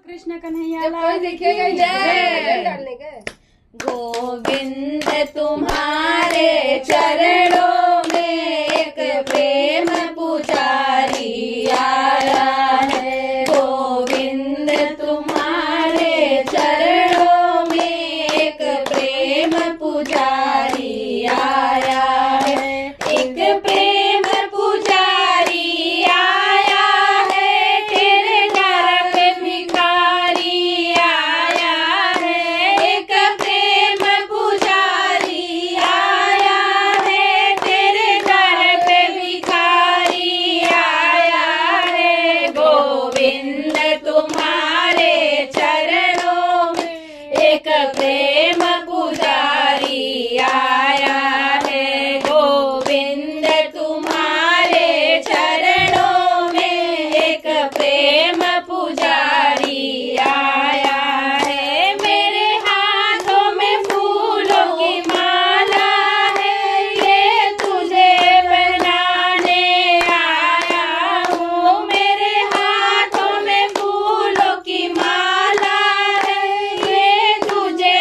कृष्ण कन्हैया जब कोई दिखेगा ही जय। डालने का। गोविंद तुम्हारे चरणों में एक प्रेम पुजारी आया है। गोविंद तुम्हारे चरणों में एक प्रेम पुजारी आया है। एक प्रेम पुजारी आया है। तेरे दर पे भिखारी आया है। एक प्रेम पुजारी आया है। तेरे दर पे भिखारी आया है। गोविंद तुम्हारे चरणों में एक प्रेम पुजारी आया है। गोविंद तुम्हारे चरणों में एक प्रेम पुजारी आया है। मेरे हाथों में फूलों की माला है। ये तुझे बनाने आया हूँ। मेरे हाथों में फूलों की माला है। ये तुझे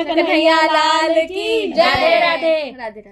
कन्हैया लाल की जय। राधे राधे। राधे राधे।